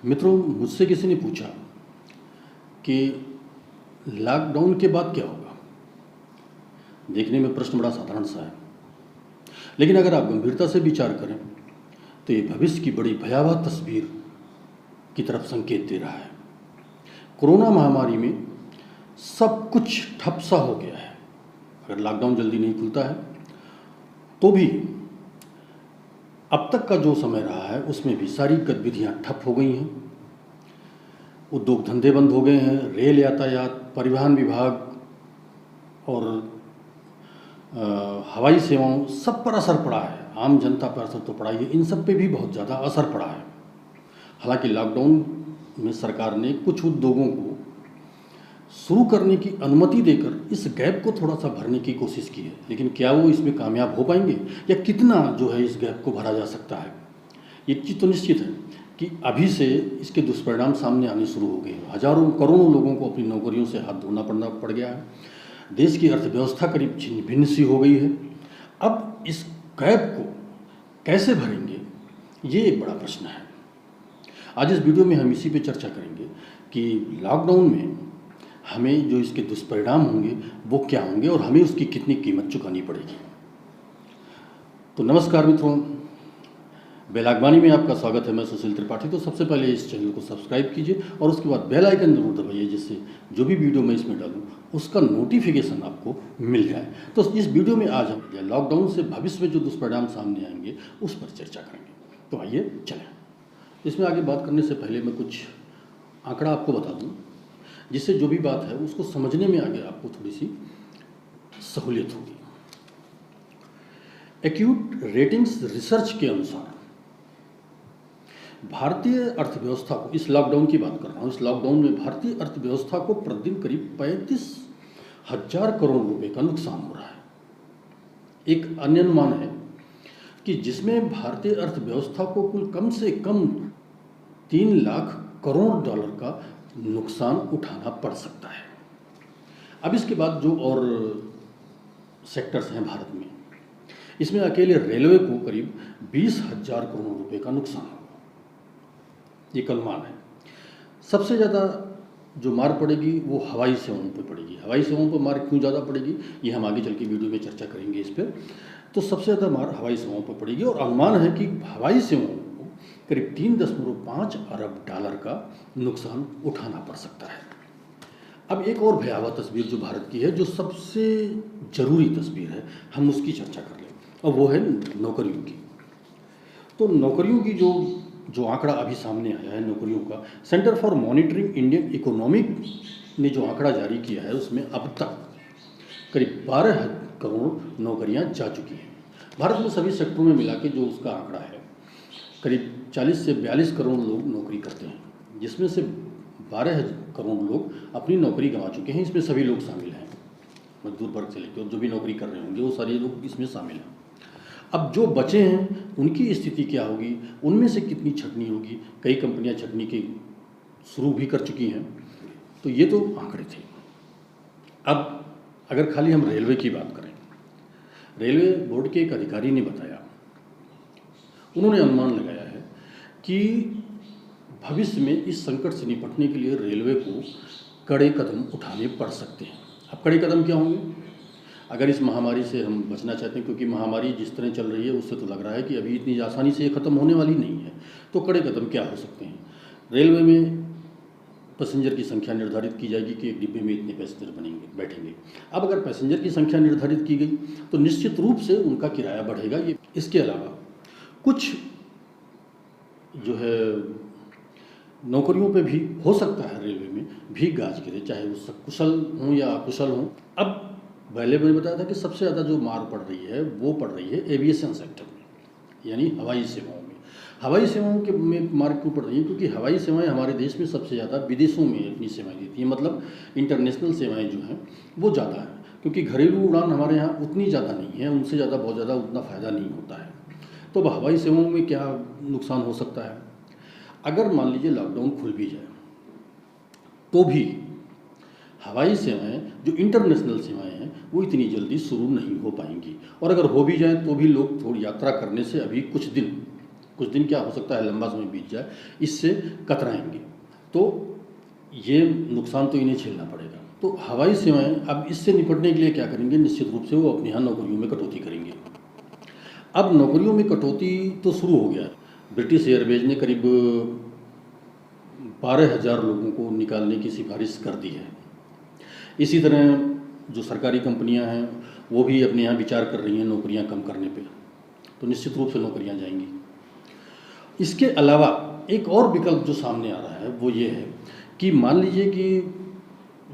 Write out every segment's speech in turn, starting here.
मित्रों, मुझसे किसी ने पूछा कि लॉकडाउन के बाद क्या होगा। देखने में प्रश्न बड़ा साधारण सा है, लेकिन अगर आप गंभीरता से विचार करें तो ये भविष्य की बड़ी भयावह तस्वीर की तरफ संकेत दे रहा है। कोरोना महामारी में सब कुछ ठप सा हो गया है। अगर लॉकडाउन जल्दी नहीं खुलता है तो भी अब तक का जो समय रहा है उसमें भी सारी गतिविधियां ठप हो गई हैं। उद्योग धंधे बंद हो गए हैं, रेल यातायात, परिवहन विभाग और हवाई सेवाओं सब पर असर पड़ा है। आम जनता पर असर तो पड़ा ही है, इन सब पे भी बहुत ज़्यादा असर पड़ा है। हालांकि लॉकडाउन में सरकार ने कुछ उद्योगों को शुरू करने की अनुमति देकर इस गैप को थोड़ा सा भरने की कोशिश की है, लेकिन क्या वो इसमें कामयाब हो पाएंगे या कितना जो है इस गैप को भरा जा सकता है। एक चीज़ तो निश्चित है कि अभी से इसके दुष्परिणाम सामने आने शुरू हो गए हैं। हजारों करोड़ों लोगों को अपनी नौकरियों से हाथ धोना पड़ गया है। देश की अर्थव्यवस्था करीब छिन्न भिन्न सी हो गई है। अब इस गैप को कैसे भरेंगे, ये एक बड़ा प्रश्न है। आज इस वीडियो में हम इसी पे चर्चा करेंगे कि लॉकडाउन में हमें जो इसके दुष्परिणाम होंगे वो क्या होंगे और हमें उसकी कितनी कीमत चुकानी पड़ेगी। तो नमस्कार मित्रों, बेलागबानी में आपका स्वागत है। मैं सुशील त्रिपाठी। तो सबसे पहले इस चैनल को सब्सक्राइब कीजिए और उसके बाद बेल आइकन जरूर दबाइए, जिससे जो भी वीडियो मैं इसमें डालूं उसका नोटिफिकेशन आपको मिल जाए। तो इस वीडियो में आज हम लॉकडाउन से भविष्य में जो दुष्परिणाम सामने आएंगे उस पर चर्चा करेंगे। तो आइए चलें। इसमें आगे बात करने से पहले मैं कुछ आंकड़ा आपको बता दूँ, जिससे जो भी बात है उसको समझने में आगे आपको थोड़ी सी सहूलियत होगी। एक्यूट रेटिंग्स रिसर्च के अनुसार भारतीय अर्थव्यवस्था को, इस लॉकडाउन की बात कर रहा हूँ, इस लॉकडाउन में भारतीय अर्थव्यवस्था को प्रतिदिन करीब 35,000 करोड़ रुपए का नुकसान हो रहा है। एक अन्य अनुमान है कि जिसमें भारतीय अर्थव्यवस्था को कुल कम से कम 3 लाख करोड़ डॉलर का नुकसान उठाना पड़ सकता है। अब इसके बाद जो और सेक्टर्स हैं भारत में, इसमें अकेले रेलवे को करीब 20,000 करोड़ रुपए का नुकसान होगा, ये अनुमान है। सबसे ज़्यादा जो मार पड़ेगी वो हवाई सेवाओं पर पड़ेगी। हवाई सेवाओं पर मार क्यों ज़्यादा पड़ेगी ये हम आगे चल के वीडियो में चर्चा करेंगे इस पर। तो सबसे ज़्यादा मार हवाई सेवाओं पर पड़ेगी और अनुमान है कि हवाई सेवाओं को करीब 3.5 अरब डॉलर का नुकसान उठाना पड़ सकता है। अब एक और भयावह तस्वीर जो भारत की है, जो सबसे ज़रूरी तस्वीर है, हम उसकी चर्चा कर लें, और वो है नौकरियों की। तो नौकरियों की जो आंकड़ा अभी सामने आया है नौकरियों का, centre for monitoring Indian economic ने जो आंकड़ा जारी किया है उसमें अब तक करीब 12 करोड़ नौकरियां जा चुकी हैं। भारत में सभी सेक्टरों में मिला के जो उसका आंकड़ा है, करीब 40 से 42 करोड़ लोग नौकरी करते हैं, जिसमें से 12 करोड़ लोग अपनी नौकरी गंवा चुके हैं। इसमें सभी लोग शामिल हैं, मजदूर वर्ग से लेकर जो भी नौकरी कर रहे होंगे वो सारे लोग इसमें शामिल हैं। अब जो बचे हैं उनकी स्थिति क्या होगी, उनमें से कितनी छटनी होगी। कई कंपनियां छटनी की शुरू भी कर चुकी हैं। तो ये तो आंकड़े थे। अब अगर खाली हम रेलवे की बात करें, रेलवे बोर्ड के एक अधिकारी ने बताया, उन्होंने अनुमान लगाया है कि भविष्य में इस संकट से निपटने के लिए रेलवे को कड़े कदम उठाने पड़ सकते हैं। अब कड़े कदम क्या होंगे? अगर इस महामारी से हम बचना चाहते हैं, क्योंकि महामारी जिस तरह चल रही है उससे तो लग रहा है कि अभी इतनी आसानी से ये ख़त्म होने वाली नहीं है। तो कड़े कदम क्या हो सकते हैं? रेलवे में पैसेंजर की संख्या निर्धारित की जाएगी कि एक डिब्बे में इतने पैसेंजर बैठेंगे। अब अगर पैसेंजर की संख्या निर्धारित की गई तो निश्चित रूप से उनका किराया बढ़ेगा। ये इसके अलावा कुछ जो है नौकरियों पे भी हो सकता है रेलवे में भी गाज गिरे, चाहे वो कुशल हों या अकुशल हों। अब पहले मैंने बताया था कि सबसे ज़्यादा जो मार पड़ रही है वो पड़ रही है एविएशन सेक्टर में, यानी हवाई सेवाओं में। हवाई सेवाओं के में मार क्यों पड़ रही है? क्योंकि हवाई सेवाएं हमारे देश में सबसे ज़्यादा विदेशों में अपनी सेवाएं देती हैं, मतलब इंटरनेशनल सेवाएं जो हैं वो ज़्यादा हैं। क्योंकि घरेलू उड़ान हमारे यहाँ उतनी ज़्यादा नहीं है, उनसे ज़्यादा बहुत ज़्यादा उतना फ़ायदा नहीं होता है। तो अब हवाई सेवाओं में क्या नुकसान हो सकता है? अगर मान लीजिए लॉकडाउन खुल भी जाए तो भी हवाई सेवाएं जो इंटरनेशनल सेवाएं हैं वो इतनी जल्दी शुरू नहीं हो पाएंगी, और अगर हो भी जाए तो भी लोग थोड़ी यात्रा करने से अभी कुछ दिन कुछ दिन क्या हो सकता है लंबा समय बीत जाए, इससे कतराएंगे। तो ये नुकसान तो इन्हें झेलना पड़ेगा। तो हवाई सेवाएं अब इससे निपटने के लिए क्या करेंगे, निश्चित रूप से वो अपने यहाँ नौकरियों में कटौती करेंगे। अब नौकरियों में कटौती तो शुरू हो गया है। ब्रिटिश एयरवेज ने करीब 12,000 लोगों को निकालने की सिफारिश कर दी है। इसी तरह जो सरकारी कंपनियां हैं वो भी अपने यहाँ विचार कर रही हैं नौकरियां कम करने पे, तो निश्चित रूप से नौकरियां जाएंगी। इसके अलावा एक और विकल्प जो सामने आ रहा है वो ये है कि मान लीजिए कि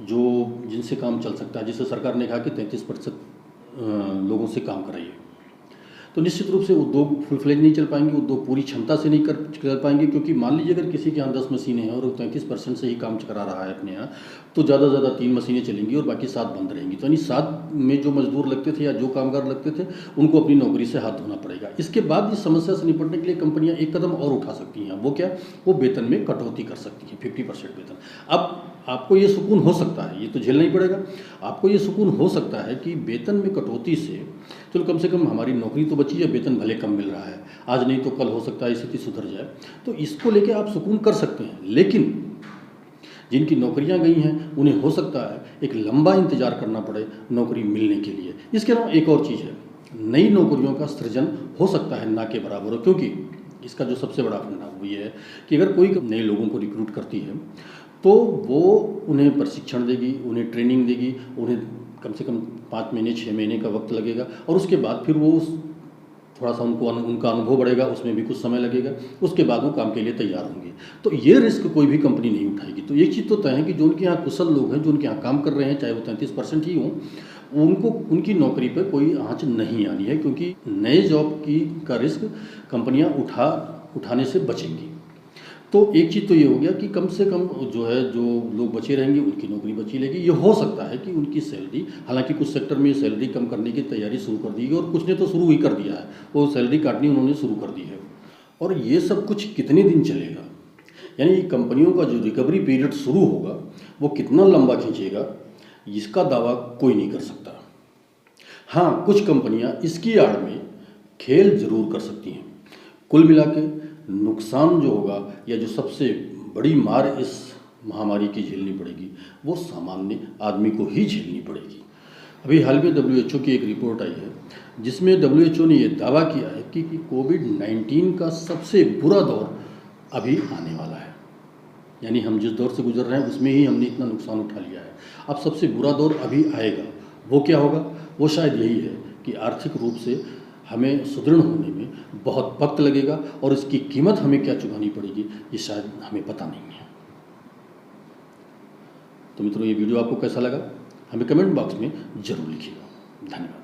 जो जिनसे काम चल सकता है, जिसे सरकार ने कहा कि 33% लोगों से काम कराइए, तो निश्चित रूप से उद्योग फुल फ्लेज नहीं चल पाएंगे, उद्योग पूरी क्षमता से नहीं कर पाएंगे, क्योंकि मान लीजिए अगर किसी के यहाँ 10 मशीनें हैं और वो 33% से ही काम करा रहा है अपने यहाँ, तो ज़्यादा से ज़्यादा 3 मशीनें चलेंगी और बाकी 7 बंद रहेंगी। तो यानी 7 में जो मजदूर लगते थे या जो कामगार लगते थे उनको अपनी नौकरी से हाथ धोना पड़ेगा। इसके बाद इस समस्या से निपटने के लिए कंपनियाँ एक कदम और उठा सकती हैं। वो क्या, वो वेतन में कटौती कर सकती हैं, 50% वेतन। अब आपको ये सुकून हो सकता है, ये तो झेलना ही पड़ेगा, आपको ये सुकून हो सकता है कि वेतन में कटौती से चलो कम से कम हमारी नौकरी तो बची है, वेतन भले कम मिल रहा है, आज नहीं तो कल हो सकता है स्थिति सुधर जाए, तो इसको लेके आप सुकून कर सकते हैं। लेकिन जिनकी नौकरियां गई हैं उन्हें हो सकता है एक लंबा इंतजार करना पड़े नौकरी मिलने के लिए। इसके अलावा एक और चीज़ है, नई नौकरियों का सृजन हो सकता है ना के बराबर हो, क्योंकि इसका जो सबसे बड़ा फंडा वो ये है कि अगर कोई नए लोगों को रिक्रूट करती है तो वो उन्हें प्रशिक्षण देगी, उन्हें ट्रेनिंग देगी, उन्हें कम से कम 5 महीने 6 महीने का वक्त लगेगा, और उसके बाद फिर वो थोड़ा सा उनका अनुभव बढ़ेगा, उसमें भी कुछ समय लगेगा, उसके बाद वो काम के लिए तैयार होंगे। तो ये रिस्क कोई भी कंपनी नहीं उठाएगी। तो एक चीज़ तो तय है कि जो उनके यहाँ कुशल लोग हैं, जो उनके यहाँ काम कर रहे हैं, चाहे वो 33% ही हों, उनको उनकी नौकरी पर कोई आँच नहीं आनी है, क्योंकि नए जॉब का रिस्क कंपनियाँ उठाने से बचेंगी। तो एक चीज़ तो ये हो गया कि कम से कम जो है जो लोग बचे रहेंगे उनकी नौकरी बची रहेगी। ये हो सकता है कि उनकी सैलरी, हालांकि कुछ सेक्टर में सैलरी कम करने की तैयारी शुरू कर दी है और कुछ ने तो शुरू ही कर दिया है, वो सैलरी काटनी उन्होंने शुरू कर दी है। और ये सब कुछ कितने दिन चलेगा, यानी कंपनियों का जो रिकवरी पीरियड शुरू होगा वो कितना लंबा खींचेगा, इसका दावा कोई नहीं कर सकता। हाँ, कुछ कंपनियाँ इसकी आड़ में खेल जरूर कर सकती हैं। कुल मिला के नुकसान जो होगा या जो सबसे बड़ी मार इस महामारी की झेलनी पड़ेगी वो सामान्य आदमी को ही झेलनी पड़ेगी। अभी हाल में WHO की एक रिपोर्ट आई है जिसमें WHO ने ये दावा किया है कि कोविड-19 का सबसे बुरा दौर अभी आने वाला है। यानी हम जिस दौर से गुजर रहे हैं उसमें ही हमने इतना नुकसान उठा लिया है, अब सबसे बुरा दौर अभी आएगा। वो क्या होगा, वो शायद यही है कि आर्थिक रूप से हमें सुदृढ़ होने में बहुत वक्त लगेगा और इसकी कीमत हमें क्या चुकानी पड़ेगी ये शायद हमें पता नहीं है। तो मित्रों, ये वीडियो आपको कैसा लगा हमें कमेंट बॉक्स में जरूर लिखिएगा। धन्यवाद।